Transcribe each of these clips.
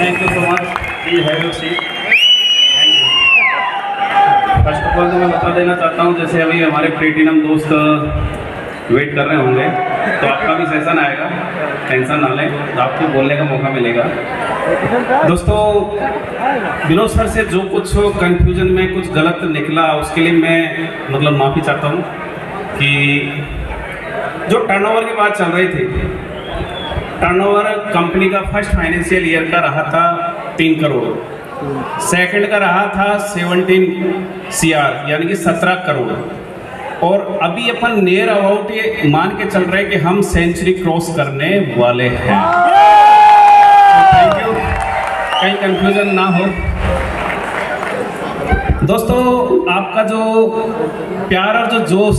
Thank you so much, please have your seat. Thank you. First of all तो मैं बता देना चाहता हूँ, जैसे अभी हमारे प्लेटिनम दोस्त वेट कर रहे होंगे, तो आपका भी सेशन आएगा, टेंशन ना लें, तो आपको बोलने का मौका मिलेगा। दोस्तों, विनोद सर से जो कुछ कंफ्यूजन में कुछ गलत निकला, उसके लिए मैं मतलब माफ़ी चाहता हूँ कि जो टर्नओवर की बात चल रही थी, टर्नओवर कंपनी का फर्स्ट फाइनेंशियल ईयर का रहा था 3 करोड़, सेकंड का रहा था 17 CR यानी कि 17 करोड़, और अभी अपन नियर अबाउट ये मान के चल रहे हैं कि हम सेंचुरी क्रॉस करने वाले हैं। थैंक यू, कहीं कंफ्यूजन ना हो। दोस्तों, आपका जो प्यार और जो जोश,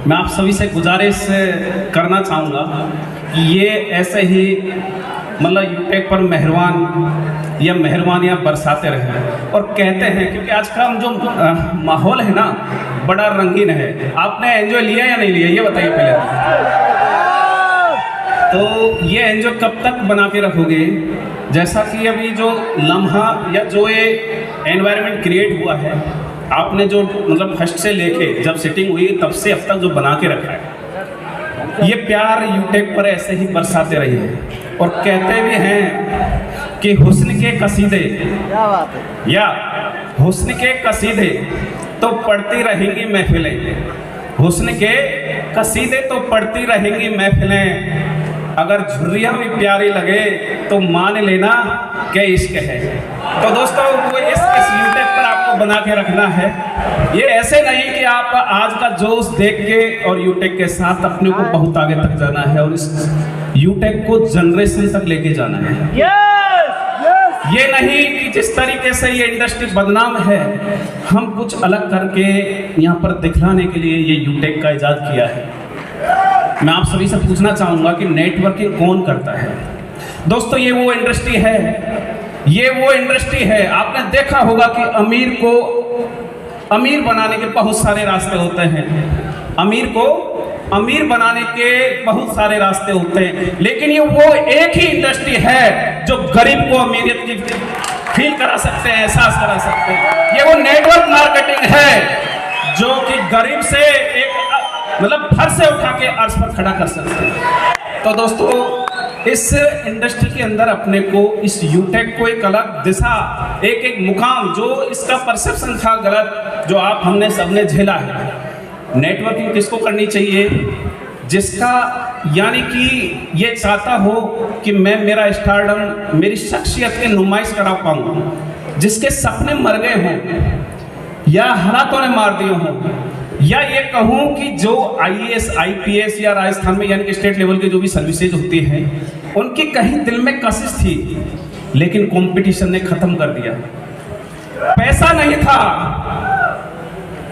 मैं आप सभी से गुजारिश करना चाहूँगा कि ये ऐसे ही मतलब यूटेक पर मेहरबान या मेहरबानियाँ बरसाते रहे। और कहते हैं, क्योंकि आज का जो माहौल है ना, बड़ा रंगीन है। आपने एंजॉय लिया या नहीं लिया, ये बताइए पहले। तो ये एंजॉय कब तक बना के रखोगे? जैसा कि अभी जो लम्हा या जो ये एनवायरनमेंट क्रिएट हुआ है, आपने जो मतलब फर्स्ट से लेके जब सेटिंग हुई तब से अब तक जो बना के रखा है, ये प्यार यूटेक पर ऐसे ही बरसाते रहिए। और कहते भी हैं कि हुस्न के कसीदे या हुस्न के कसीदे तो पढ़ती रहेंगी महफिलें, हुस्न के कसीदे तो पढ़ती रहेंगी महफिलें, अगर झुर्रियाँ भी प्यारी लगे तो मान लेना कि इश्क है। तो दोस्तों, वो इस यूटेक पर आपको बना के रखना है। ये ऐसे नहीं कि आप आज का जोश देख के और यूटेक के साथ अपने को बहुत आगे तक जाना है और इस यूटेक को जनरेशन तक लेके जाना है। ये नहीं कि जिस तरीके से ये इंडस्ट्री बदनाम है, हम कुछ अलग करके यहाँ पर दिखलाने के लिए ये यूटेक का इजाद किया है। मैं आप सभी से पूछना चाहूँगा कि नेटवर्किंग कौन करता है? दोस्तों, ये वो इंडस्ट्री है, ये वो इंडस्ट्री है। आपने देखा होगा कि अमीर को अमीर बनाने के बहुत सारे रास्ते होते हैं, अमीर को अमीर बनाने के बहुत सारे रास्ते होते हैं, लेकिन ये वो एक ही इंडस्ट्री है जो गरीब को अमीरियत की फील करा सकते हैं, एहसास करा सकते हैं। ये वो नेटवर्क मार्केटिंग है जो कि गरीब से एक मतलब फर्श से उठा के अर्श पर खड़ा कर सकते हैं। तो दोस्तों, इस इंडस्ट्री के अंदर अपने को, इस यूटेक को एक अलग दिशा, एक एक मुकाम, जो इसका परसेप्शन था गलत, जो आप हमने सबने झेला है। नेटवर्किंग किसको करनी चाहिए? जिसका यानी कि ये चाहता हो कि मैं मेरा स्टारडम, मेरी शख्सियत की नुमाइश करा पाऊँ, जिसके सपने मर गए हों या हालातों ने मार दिए हों, या ये कहूँ कि जो IAS IPS या राजस्थान में यानी कि स्टेट लेवल की जो भी सर्विसेज होती हैं, उनकी कहीं दिल में कशिश थी, लेकिन कंपटीशन ने खत्म कर दिया। पैसा नहीं था,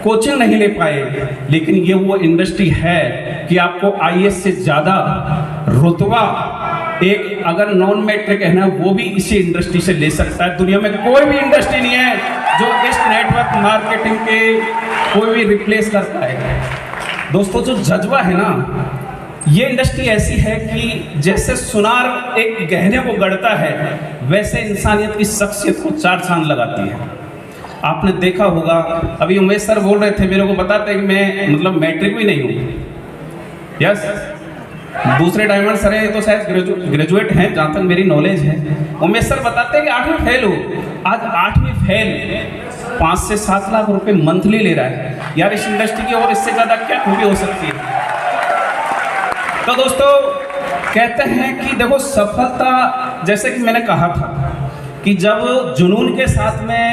कोचिंग नहीं ले पाए, लेकिन ये वो इंडस्ट्री है कि आपको IAS से ज़्यादा रुतबा एक अगर नॉन मैट्रिक है ना, वो भी इसी इंडस्ट्री से ले सकता है। दुनिया में कोई भी इंडस्ट्री नहीं है जो इस नेटवर्क मार्केटिंग के कोई भी रिप्लेस कर पाएगा। दोस्तों, जो जज्बा है ना, ये इंडस्ट्री ऐसी है कि जैसे सुनार एक गहने को गढ़ता है, वैसे इंसानियत की शख्सियत को 4 चांद लगाती है। आपने देखा होगा, अभी उमेश सर बोल रहे थे, मेरे को बताते कि मैं मतलब मैट्रिक भी नहीं हूँ। यस, दूसरे डायमंड सर है तो शायद ग्रेजुएट हैं, जहाँ तक मेरी नॉलेज है। उमेश सर बताते हैं कि 8वीं फेल हो, आज 8वीं फेल 5 से 7 लाख रुपए मंथली ले रहा है। यार, इस इंडस्ट्री की और इससे ज़्यादा क्या खूबी हो सकती है? तो दोस्तों, कहते हैं कि देखो, सफलता, जैसे कि मैंने कहा था कि जब जुनून के साथ में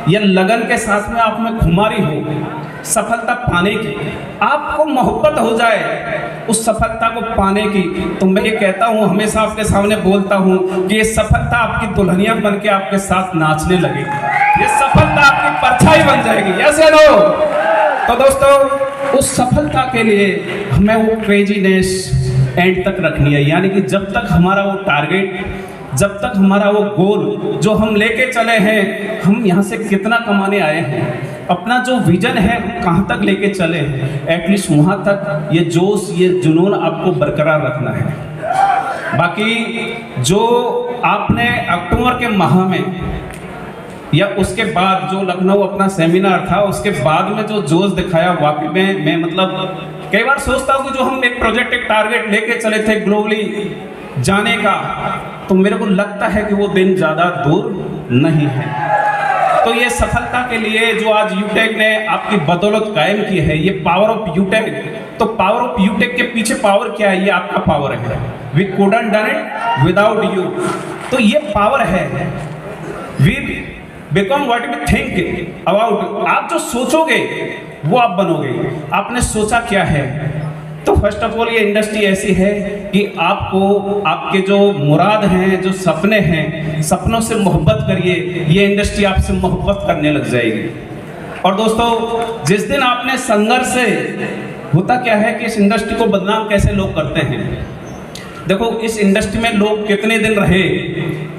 या लगन के साथ में आप में खुमारी हो सफलता पाने की, आपको मोहब्बत हो जाए उस सफलता को पाने की, तो मैं ये कहता हूँ, हमेशा आपके सामने बोलता हूँ कि ये सफलता आपकी दुल्हनिया बन के आपके साथ नाचने लगेगी, ये सफलता आपकी परछाई बन जाएगी। यस या नो? तो दोस्तों, उस सफलता के लिए हमें वो क्रेजीनेस एंड तक रखनी है, यानी कि जब तक हमारा वो टारगेट, जब तक हमारा वो गोल जो हम लेके चले हैं, हम यहाँ से कितना कमाने आए हैं, अपना जो विजन है कहाँ तक लेके चले हैं, एटलीस्ट वहाँ तक ये जोश, ये जुनून आपको बरकरार रखना है। बाकी जो आपने अक्टूबर के माह में या उसके बाद जो लखनऊ अपना सेमिनार था उसके बाद में जो जोश दिखाया, वाकई में मैं मतलब कई बार सोचता हूँ कि जो हम एक प्रोजेक्ट, एक टारगेट लेके चले थे ग्लोबली जाने का, तो मेरे को लगता है कि वो दिन ज़्यादा दूर नहीं है। तो ये सफलता के लिए जो आज यूटेक ने आपकी बदौलत कायम की है, ये पावर ऑफ यूटेक, तो पावर ऑफ यूटेक के पीछे पावर क्या है? ये आपका पावर है। We couldn't done it without you. तो ये पावर है। We become what we think about. आप जो सोचोगे वो आप बनोगे। आपने सोचा क्या है? तो फर्स्ट ऑफ ऑल ये इंडस्ट्री ऐसी है कि आपको आपके जो मुराद हैं, जो सपने हैं, सपनों से मोहब्बत करिए, ये इंडस्ट्री आपसे मोहब्बत करने लग जाएगी। और दोस्तों, जिस दिन आपने संघर्ष से, होता क्या है कि इस इंडस्ट्री को बदनाम कैसे लोग करते हैं। देखो, इस इंडस्ट्री में लोग कितने दिन रहे,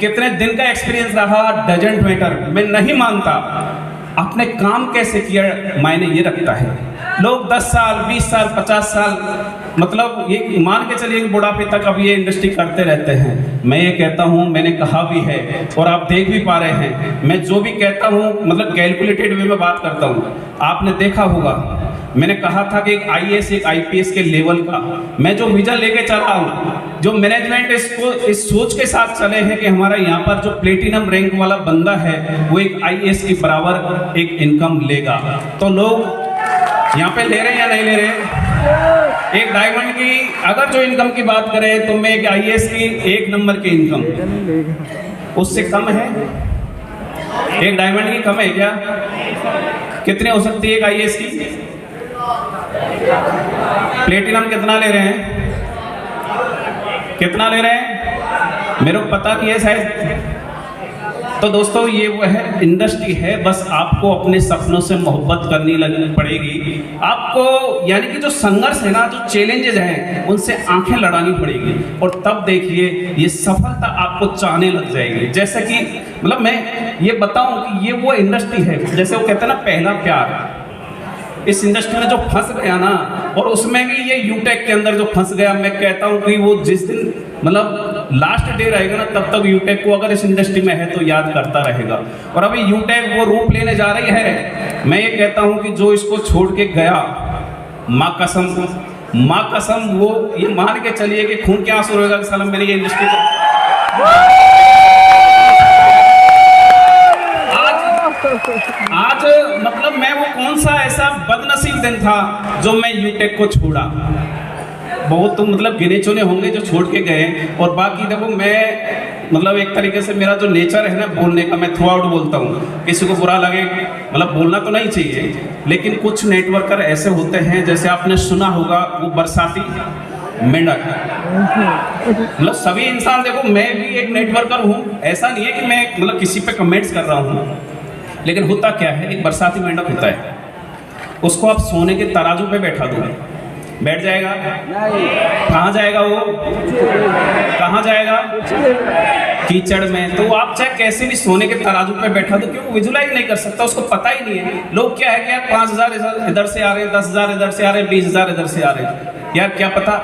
कितने दिन का एक्सपीरियंस रहा, डजंट मैटर। मैं नहीं मानता। आपने काम कैसे किया मायने ये रखता है। लोग 10 साल, 20 साल, 50 साल, मतलब ये मान के चलिए कि बुढ़ापे तक अब ये इंडस्ट्री करते रहते हैं। मैं ये कहता हूँ, मैंने कहा भी है और आप देख भी पा रहे हैं, मैं जो भी कहता हूँ मतलब कैलकुलेटेड वे में बात करता हूँ। आपने देखा होगा, मैंने कहा था कि एक IAS, एक IPS के लेवल का मैं जो विजन लेके चल रहा हूँ, जो मैनेजमेंट इसको इस सोच के साथ चले हैं कि हमारा यहाँ पर जो प्लेटिनम रैंक वाला बंदा है वो एक IAS के बराबर एक इनकम लेगा। तो लोग यहाँ पे ले रहे हैं या नहीं ले रहे? एक डायमंड की अगर जो इनकम की बात करें तो मैं एक IAS की 1 नंबर की इनकम उससे कम है? एक डायमंड की कम है क्या? कितने हो सकती है एक IAS की? प्लेटिनम कितना ले रहे हैं? कितना ले रहे हैं? मेरे को पता नहीं है शायद। तो दोस्तों, ये वो है इंडस्ट्री है, बस आपको अपने सपनों से मोहब्बत करनी लगनी पड़ेगी। आपको यानी कि जो संघर्ष है ना, जो चैलेंजेस हैं, उनसे आंखें लड़ानी पड़ेगी और तब देखिए ये सफलता आपको चाहने लग जाएगी। जैसे कि मतलब मैं ये बताऊं कि ये वो इंडस्ट्री है, जैसे वो कहते हैं ना पहला प्यार। इस इंडस्ट्री में जो फंस गया ना, और उसमें भी ये यूटेक के अंदर जो फंस गया, मैं कहता हूँ कि वो जिस दिन मतलब लास्ट डे रहेगा ना, तब तक यूटेक को अगर इस इंडस्ट्री में है तो याद करता रहेगा। और अभी यूटेक वो रूप लेने जा रही है। मैं ये कहता हूँ कि जो इसको छोड़ के गया, माँ कसम वो ये मान के चलिए कि खून के आंसू रहेगा कि साला मेरी ये इंडस्ट्री आज मतलब मैं वो कौन सा ऐसा बदनसीब दिन था जो मैं यूटेक को छोड़ा। बहुत तो मतलब गिने चुने होंगे जो छोड़ के गए। और बाकी देखो, मैं मतलब एक तरीके से मेरा जो नेचर है ना बोलने का, मैं थ्रू आउट बोलता हूँ। किसी को बुरा लगे, मतलब बोलना तो नहीं चाहिए, लेकिन कुछ नेटवर्कर ऐसे होते हैं, जैसे आपने सुना होगा वो बरसाती मेंढक। मतलब सभी इंसान, देखो मैं भी एक नेटवर्कर हूँ, ऐसा नहीं है कि मैं मतलब किसी पे कमेंट्स कर रहा हूँ, लेकिन होता क्या है, एक बरसाती मेंढक होता है, उसको आप सोने के तराजू पे बैठा दो, बैठ जाएगा? कहाँ जाएगा वो? कहाँ जाएगा? कीचड़ में। तो आप चाहे कैसे भी सोने के तराजू पे बैठा दो, क्योंकि विजुलाइज नहीं कर सकता, उसको पता ही नहीं है। लोग क्या है कि यार 5,000 इधर से आ रहे हैं, 10,000 इधर से आ रहे हैं, 20,000 इधर से आ रहे हैं, यार क्या पता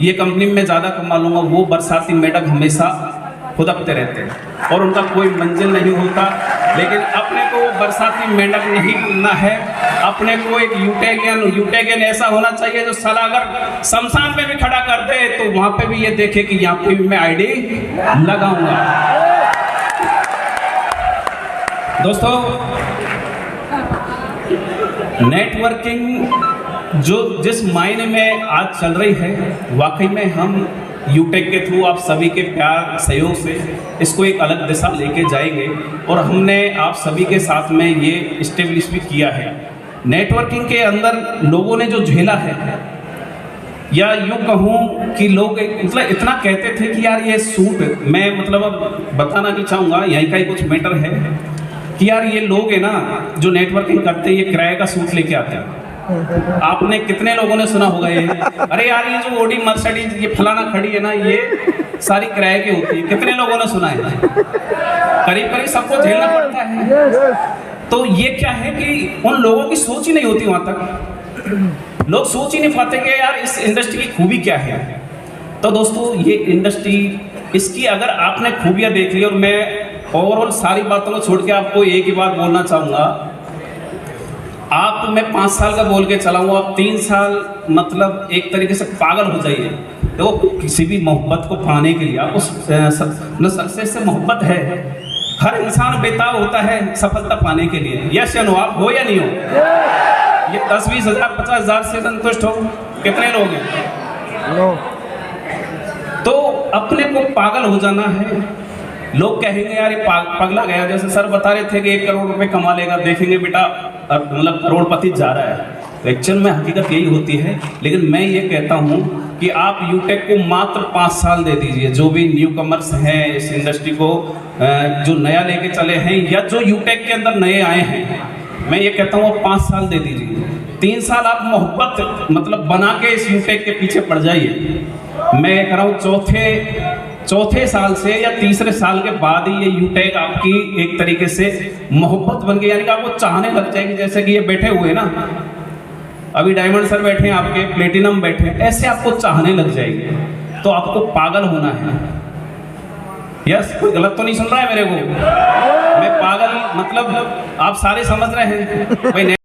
ये कंपनी में ज़्यादा कमा लूँगा। वो बरसाती मेंढक हमेशा खुदकते रहते हैं और उनका कोई मंजिल नहीं होता। लेकिन अपने को बरसाती मेंढक नहीं बनना है, अपने को एक यूटेगियन ऐसा होना चाहिए जो साला अगर शमशान में भी खड़ा कर दे तो वहां पे भी ये देखे कि यहाँ पे भी मैं आईडी लगाऊंगा। दोस्तों, नेटवर्किंग जो जिस मायने में आज चल रही है, वाकई में हम यूटेक के थ्रू आप सभी के प्यार सहयोग से इसको एक अलग दिशा लेके जाएंगे। और हमने आप सभी के साथ में ये इस्टेब्लिश भी किया है। नेटवर्किंग के अंदर लोगों ने जो झेला है, या यूँ कहूँ कि लोग मतलब इतना कहते थे कि यार ये सूट, मैं मतलब अब बताना नहीं चाहूँगा, यहीं का ही कुछ मैटर है कि यार ये लोग है ना जो नेटवर्किंग करते हैं, ये किराए का सूट लेके आते हैं। आपने कितने लोगों ने सुना होगा ये, अरे यार ये जो ओडी मर्सिडीज ये फलाना खड़ी है ना, ये सारी किराए की होती है। कितने लोगों ने सुना है? करीब करीब सबको झेलना पड़ता है। तो ये क्या है कि उन लोगों की सोच ही नहीं होती, वहां तक लोग सोच ही नहीं पाते कि यार इस इंडस्ट्री की खूबी क्या है। तो दोस्तों, ये इंडस्ट्री इसकी अगर आपने खूबियां देख ली, और मैं ओवरऑल सारी बातों को छोड़ के आपको एक ही बात बोलना चाहूँगा। आप, मैं 5 साल का बोल के चला हूँ, आप 3 साल मतलब एक तरीके से पागल हो जाइए। तो किसी भी मोहब्बत को पाने के लिए आपको सक्सेस से मोहब्बत है। हर इंसान बेताब होता है सफलता पाने के लिए। यस या नो, आप हो या नहीं हो? ये 10-20 हज़ार 50 हज़ार से संतुष्ट हो? कितने लोग हैं? तो अपने को पागल हो जाना है। लोग कहेंगे यार ये पगला गया, जैसे सर बता रहे थे कि 1 करोड़ रुपए कमा लेगा, देखेंगे बेटा मतलब करोड़पति जा रहा है। तो एक्चुअल में हकीकत यही होती है। लेकिन मैं ये कहता हूँ कि आप यूटेक को मात्र 5 साल दे दीजिए। जो भी न्यू कमर्स हैं इस इंडस्ट्री को, जो नया लेके चले हैं या जो यूटेक के अंदर नए आए हैं, मैं ये कहता हूँ 5 साल दे दीजिए। 3 साल आप मोहब्बत मतलब बना के इस यूटेक के पीछे पड़ जाइए। मैं ये कह रहा हूँ चौथे साल से या तीसरे साल के बाद ही ये यूटेक आपकी एक तरीके से मोहब्बत बन गई, यानी कि आपको चाहने लग जाएगी। जैसे कि ये बैठे हुए ना, अभी डायमंड सर बैठे हैं आपके, प्लेटिनम बैठे हैं, ऐसे आपको चाहने लग जाएगी। तो आपको पागल होना है। यस, कोई गलत तो नहीं सुन रहा है मेरे को? मैं पागल मतलब आप सारे समझ रहे हैं भाई।